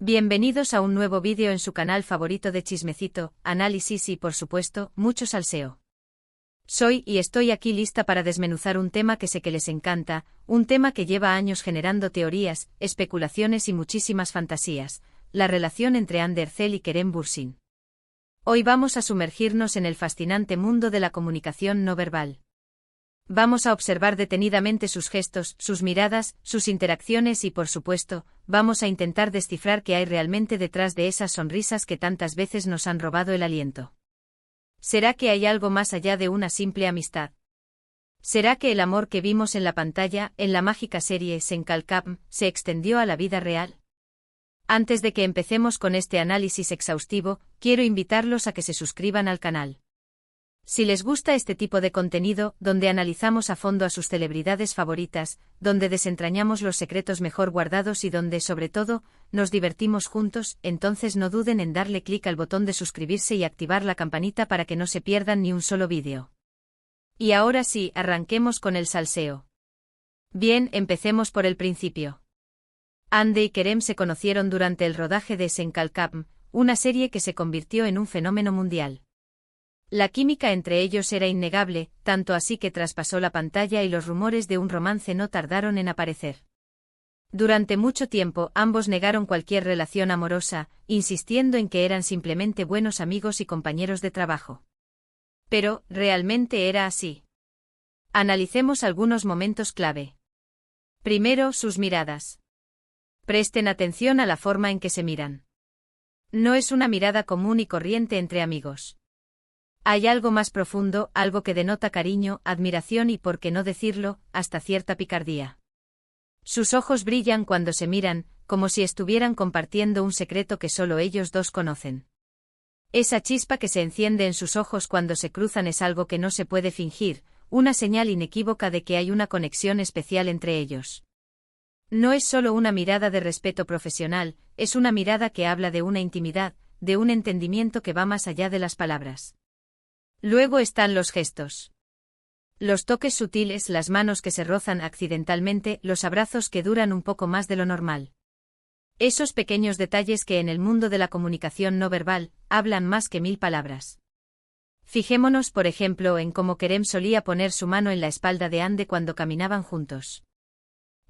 Bienvenidos a un nuevo vídeo en su canal favorito de chismecito, análisis y, por supuesto, mucho salseo. Soy y estoy aquí lista para desmenuzar un tema que sé que les encanta, un tema que lleva años generando teorías, especulaciones y muchísimas fantasías, la relación entre Ander Zel y Kerem Bürsin. Hoy vamos a sumergirnos en el fascinante mundo de la comunicación no verbal. Vamos a observar detenidamente sus gestos, sus miradas, sus interacciones y, por supuesto, vamos a intentar descifrar qué hay realmente detrás de esas sonrisas que tantas veces nos han robado el aliento. ¿Será que hay algo más allá de una simple amistad? ¿Será que el amor que vimos en la pantalla, en la mágica serie Senkalkam, se extendió a la vida real? Antes de que empecemos con este análisis exhaustivo, quiero invitarlos a que se suscriban al canal. Si les gusta este tipo de contenido, donde analizamos a fondo a sus celebridades favoritas, donde desentrañamos los secretos mejor guardados y donde, sobre todo, nos divertimos juntos, entonces no duden en darle clic al botón de suscribirse y activar la campanita para que no se pierdan ni un solo vídeo. Y ahora sí, arranquemos con el salseo. Bien, empecemos por el principio. Hande y Kerem se conocieron durante el rodaje de Senkalkam, una serie que se convirtió en un fenómeno mundial. La química entre ellos era innegable, tanto así que traspasó la pantalla y los rumores de un romance no tardaron en aparecer. Durante mucho tiempo ambos negaron cualquier relación amorosa, insistiendo en que eran simplemente buenos amigos y compañeros de trabajo. Pero, ¿realmente era así? Analicemos algunos momentos clave. Primero, sus miradas. Presten atención a la forma en que se miran. No es una mirada común y corriente entre amigos. Hay algo más profundo, algo que denota cariño, admiración y, por qué no decirlo, hasta cierta picardía. Sus ojos brillan cuando se miran, como si estuvieran compartiendo un secreto que solo ellos dos conocen. Esa chispa que se enciende en sus ojos cuando se cruzan es algo que no se puede fingir, una señal inequívoca de que hay una conexión especial entre ellos. No es solo una mirada de respeto profesional, es una mirada que habla de una intimidad, de un entendimiento que va más allá de las palabras. Luego están los gestos. Los toques sutiles, las manos que se rozan accidentalmente, los abrazos que duran un poco más de lo normal. Esos pequeños detalles que en el mundo de la comunicación no verbal, hablan más que 1000 palabras. Fijémonos, por ejemplo, en cómo Kerem solía poner su mano en la espalda de Hande cuando caminaban juntos.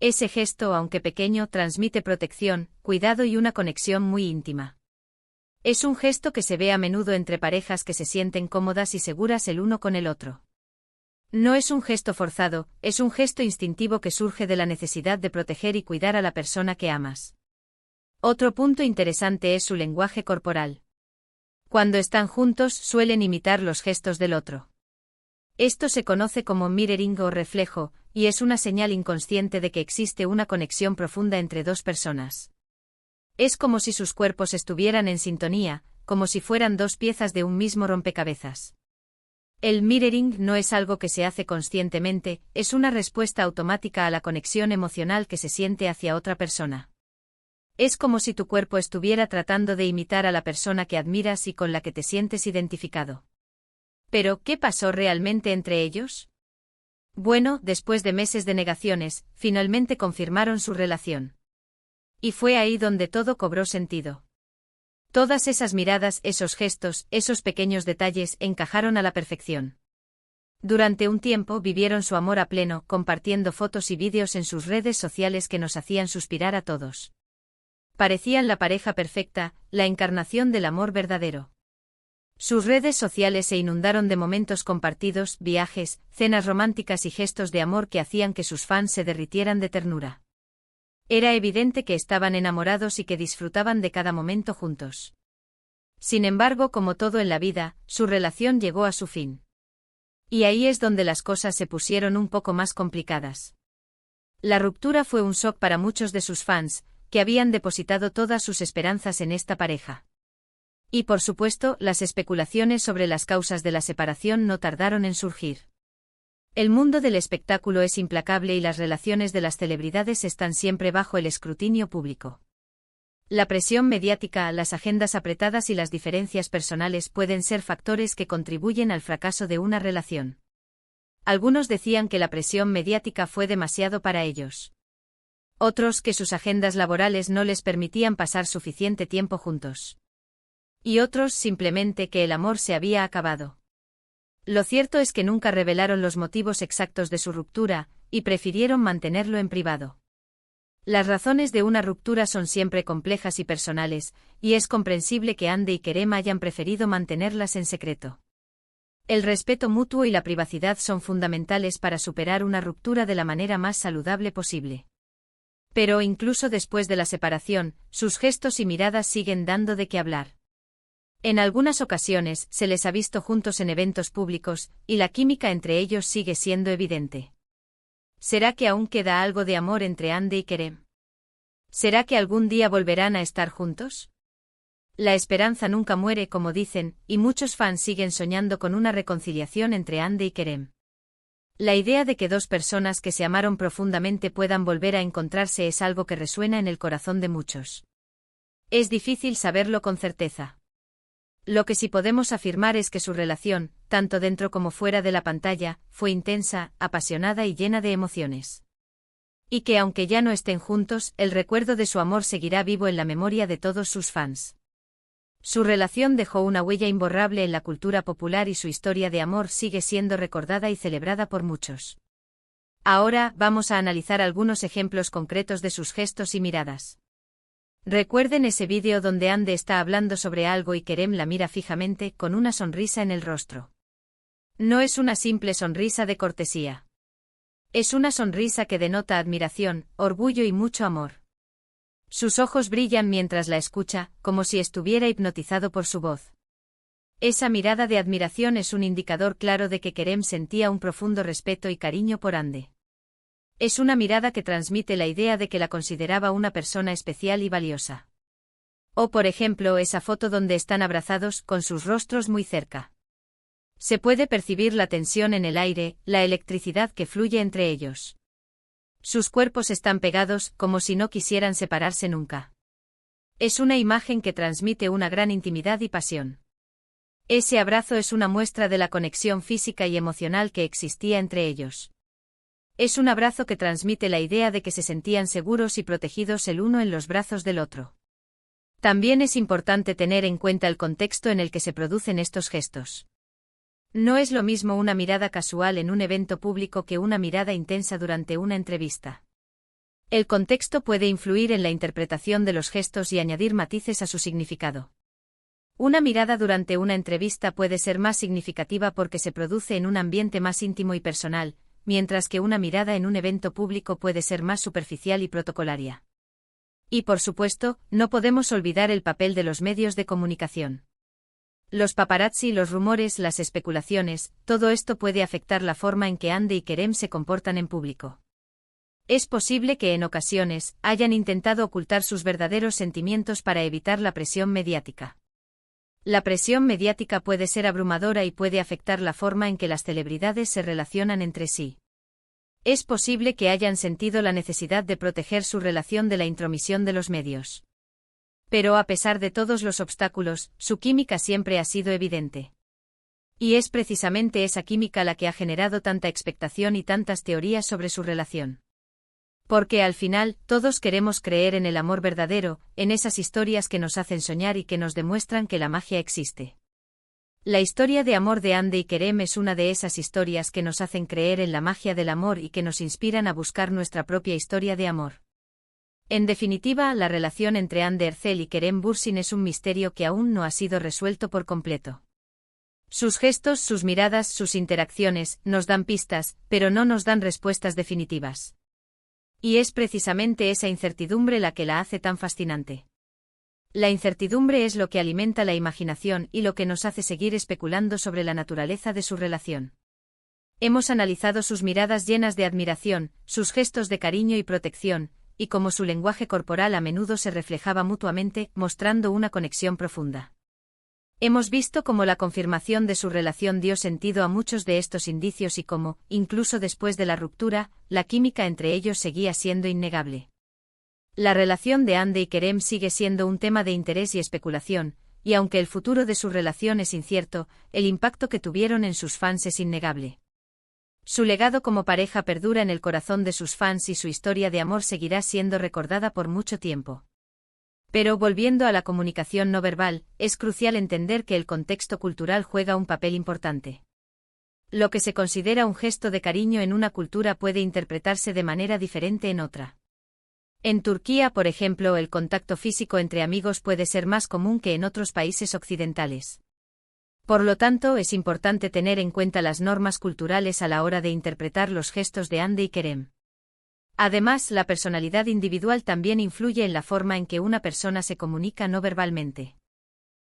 Ese gesto, aunque pequeño, transmite protección, cuidado y una conexión muy íntima. Es un gesto que se ve a menudo entre parejas que se sienten cómodas y seguras el uno con el otro. No es un gesto forzado, es un gesto instintivo que surge de la necesidad de proteger y cuidar a la persona que amas. Otro punto interesante es su lenguaje corporal. Cuando están juntos suelen imitar los gestos del otro. Esto se conoce como mirroring o reflejo, y es una señal inconsciente de que existe una conexión profunda entre dos personas. Es como si sus cuerpos estuvieran en sintonía, como si fueran dos piezas de un mismo rompecabezas. El mirroring no es algo que se hace conscientemente, es una respuesta automática a la conexión emocional que se siente hacia otra persona. Es como si tu cuerpo estuviera tratando de imitar a la persona que admiras y con la que te sientes identificado. ¿Pero qué pasó realmente entre ellos? Bueno, después de meses de negaciones, finalmente confirmaron su relación. Y fue ahí donde todo cobró sentido. Todas esas miradas, esos gestos, esos pequeños detalles encajaron a la perfección. Durante un tiempo vivieron su amor a pleno, compartiendo fotos y vídeos en sus redes sociales que nos hacían suspirar a todos. Parecían la pareja perfecta, la encarnación del amor verdadero. Sus redes sociales se inundaron de momentos compartidos, viajes, cenas románticas y gestos de amor que hacían que sus fans se derritieran de ternura. Era evidente que estaban enamorados y que disfrutaban de cada momento juntos. Sin embargo, como todo en la vida, su relación llegó a su fin. Y ahí es donde las cosas se pusieron un poco más complicadas. La ruptura fue un shock para muchos de sus fans, que habían depositado todas sus esperanzas en esta pareja. Y por supuesto, las especulaciones sobre las causas de la separación no tardaron en surgir. El mundo del espectáculo es implacable y las relaciones de las celebridades están siempre bajo el escrutinio público. La presión mediática, las agendas apretadas y las diferencias personales pueden ser factores que contribuyen al fracaso de una relación. Algunos decían que la presión mediática fue demasiado para ellos. Otros que sus agendas laborales no les permitían pasar suficiente tiempo juntos. Y otros simplemente que el amor se había acabado. Lo cierto es que nunca revelaron los motivos exactos de su ruptura, y prefirieron mantenerlo en privado. Las razones de una ruptura son siempre complejas y personales, y es comprensible que Andy y Kerem hayan preferido mantenerlas en secreto. El respeto mutuo y la privacidad son fundamentales para superar una ruptura de la manera más saludable posible. Pero incluso después de la separación, sus gestos y miradas siguen dando de qué hablar. En algunas ocasiones se les ha visto juntos en eventos públicos, y la química entre ellos sigue siendo evidente. ¿Será que aún queda algo de amor entre Andy y Kerem? ¿Será que algún día volverán a estar juntos? La esperanza nunca muere, como dicen, y muchos fans siguen soñando con una reconciliación entre Andy y Kerem. La idea de que dos personas que se amaron profundamente puedan volver a encontrarse es algo que resuena en el corazón de muchos. Es difícil saberlo con certeza. Lo que sí podemos afirmar es que su relación, tanto dentro como fuera de la pantalla, fue intensa, apasionada y llena de emociones. Y que aunque ya no estén juntos, el recuerdo de su amor seguirá vivo en la memoria de todos sus fans. Su relación dejó una huella imborrable en la cultura popular y su historia de amor sigue siendo recordada y celebrada por muchos. Ahora vamos a analizar algunos ejemplos concretos de sus gestos y miradas. Recuerden ese vídeo donde Andy está hablando sobre algo y Kerem la mira fijamente con una sonrisa en el rostro. No es una simple sonrisa de cortesía. Es una sonrisa que denota admiración, orgullo y mucho amor. Sus ojos brillan mientras la escucha, como si estuviera hipnotizado por su voz. Esa mirada de admiración es un indicador claro de que Kerem sentía un profundo respeto y cariño por Andy. Es una mirada que transmite la idea de que la consideraba una persona especial y valiosa. O por ejemplo esa foto donde están abrazados con sus rostros muy cerca. Se puede percibir la tensión en el aire, la electricidad que fluye entre ellos. Sus cuerpos están pegados como si no quisieran separarse nunca. Es una imagen que transmite una gran intimidad y pasión. Ese abrazo es una muestra de la conexión física y emocional que existía entre ellos. Es un abrazo que transmite la idea de que se sentían seguros y protegidos el uno en los brazos del otro. También es importante tener en cuenta el contexto en el que se producen estos gestos. No es lo mismo una mirada casual en un evento público que una mirada intensa durante una entrevista. El contexto puede influir en la interpretación de los gestos y añadir matices a su significado. Una mirada durante una entrevista puede ser más significativa porque se produce en un ambiente más íntimo y personal, mientras que una mirada en un evento público puede ser más superficial y protocolaria. Y por supuesto, no podemos olvidar el papel de los medios de comunicación. Los paparazzi, los rumores, las especulaciones, todo esto puede afectar la forma en que Andy y Kerem se comportan en público. Es posible que en ocasiones hayan intentado ocultar sus verdaderos sentimientos para evitar la presión mediática. La presión mediática puede ser abrumadora y puede afectar la forma en que las celebridades se relacionan entre sí. Es posible que hayan sentido la necesidad de proteger su relación de la intromisión de los medios. Pero a pesar de todos los obstáculos, su química siempre ha sido evidente. Y es precisamente esa química la que ha generado tanta expectación y tantas teorías sobre su relación. Porque al final, todos queremos creer en el amor verdadero, en esas historias que nos hacen soñar y que nos demuestran que la magia existe. La historia de amor de Andy y Kerem es una de esas historias que nos hacen creer en la magia del amor y que nos inspiran a buscar nuestra propia historia de amor. En definitiva, la relación entre Andy Ercel y Kerem Bürsin es un misterio que aún no ha sido resuelto por completo. Sus gestos, sus miradas, sus interacciones, nos dan pistas, pero no nos dan respuestas definitivas. Y es precisamente esa incertidumbre la que la hace tan fascinante. La incertidumbre es lo que alimenta la imaginación y lo que nos hace seguir especulando sobre la naturaleza de su relación. Hemos analizado sus miradas llenas de admiración, sus gestos de cariño y protección, y cómo su lenguaje corporal a menudo se reflejaba mutuamente, mostrando una conexión profunda. Hemos visto cómo la confirmación de su relación dio sentido a muchos de estos indicios y cómo, incluso después de la ruptura, la química entre ellos seguía siendo innegable. La relación de Andy y Kerem sigue siendo un tema de interés y especulación, y aunque el futuro de su relación es incierto, el impacto que tuvieron en sus fans es innegable. Su legado como pareja perdura en el corazón de sus fans y su historia de amor seguirá siendo recordada por mucho tiempo. Pero volviendo a la comunicación no verbal, es crucial entender que el contexto cultural juega un papel importante. Lo que se considera un gesto de cariño en una cultura puede interpretarse de manera diferente en otra. En Turquía, por ejemplo, el contacto físico entre amigos puede ser más común que en otros países occidentales. Por lo tanto, es importante tener en cuenta las normas culturales a la hora de interpretar los gestos de Hande y Kerem. Además, la personalidad individual también influye en la forma en que una persona se comunica no verbalmente.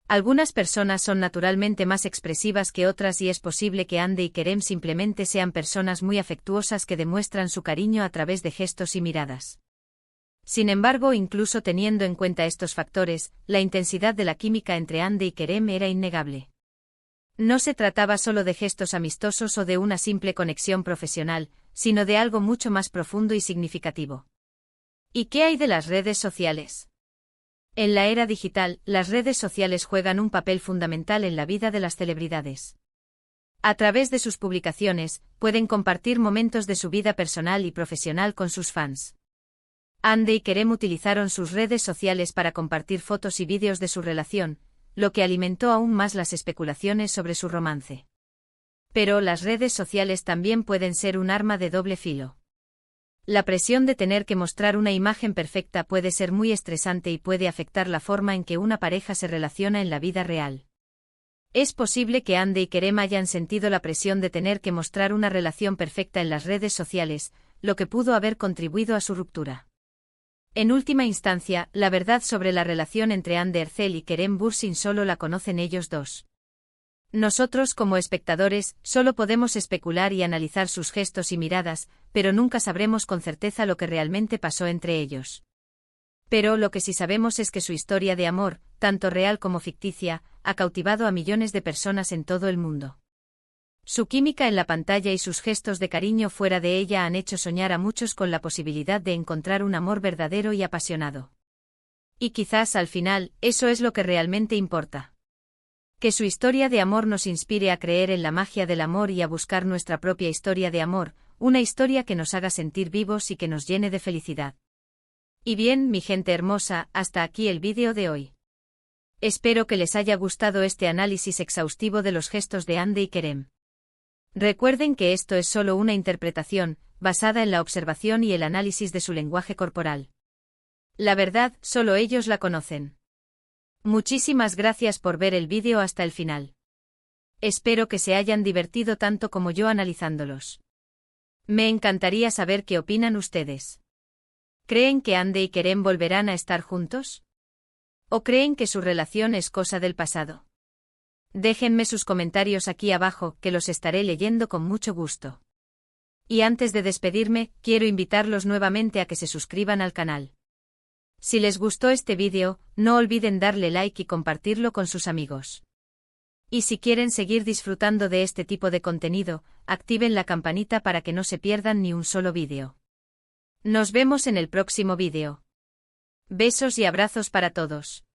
Algunas personas son naturalmente más expresivas que otras y es posible que Hande y Kerem simplemente sean personas muy afectuosas que demuestran su cariño a través de gestos y miradas. Sin embargo, incluso teniendo en cuenta estos factores, la intensidad de la química entre Hande y Kerem era innegable. No se trataba solo de gestos amistosos o de una simple conexión profesional, sino de algo mucho más profundo y significativo. ¿Y qué hay de las redes sociales? En la era digital, las redes sociales juegan un papel fundamental en la vida de las celebridades. A través de sus publicaciones, pueden compartir momentos de su vida personal y profesional con sus fans. Hande y Kerem utilizaron sus redes sociales para compartir fotos y vídeos de su relación, lo que alimentó aún más las especulaciones sobre su romance. Pero las redes sociales también pueden ser un arma de doble filo. La presión de tener que mostrar una imagen perfecta puede ser muy estresante y puede afectar la forma en que una pareja se relaciona en la vida real. Es posible que Hande y Kerem hayan sentido la presión de tener que mostrar una relación perfecta en las redes sociales, lo que pudo haber contribuido a su ruptura. En última instancia, la verdad sobre la relación entre Hande Erçel y Kerem Bürsin solo la conocen ellos dos. Nosotros como espectadores, solo podemos especular y analizar sus gestos y miradas, pero nunca sabremos con certeza lo que realmente pasó entre ellos. Pero lo que sí sabemos es que su historia de amor, tanto real como ficticia, ha cautivado a millones de personas en todo el mundo. Su química en la pantalla y sus gestos de cariño fuera de ella han hecho soñar a muchos con la posibilidad de encontrar un amor verdadero y apasionado. Y quizás al final, eso es lo que realmente importa. Que su historia de amor nos inspire a creer en la magia del amor y a buscar nuestra propia historia de amor, una historia que nos haga sentir vivos y que nos llene de felicidad. Y bien, mi gente hermosa, hasta aquí el vídeo de hoy. Espero que les haya gustado este análisis exhaustivo de los gestos de Hande y Kerem. Recuerden que esto es solo una interpretación, basada en la observación y el análisis de su lenguaje corporal. La verdad, solo ellos la conocen. Muchísimas gracias por ver el vídeo hasta el final. Espero que se hayan divertido tanto como yo analizándolos. Me encantaría saber qué opinan ustedes. ¿Creen que Hande y Kerem volverán a estar juntos? ¿O creen que su relación es cosa del pasado? Déjenme sus comentarios aquí abajo, que los estaré leyendo con mucho gusto. Y antes de despedirme, quiero invitarlos nuevamente a que se suscriban al canal. Si les gustó este vídeo, no olviden darle like y compartirlo con sus amigos. Y si quieren seguir disfrutando de este tipo de contenido, activen la campanita para que no se pierdan ni un solo vídeo. Nos vemos en el próximo vídeo. Besos y abrazos para todos.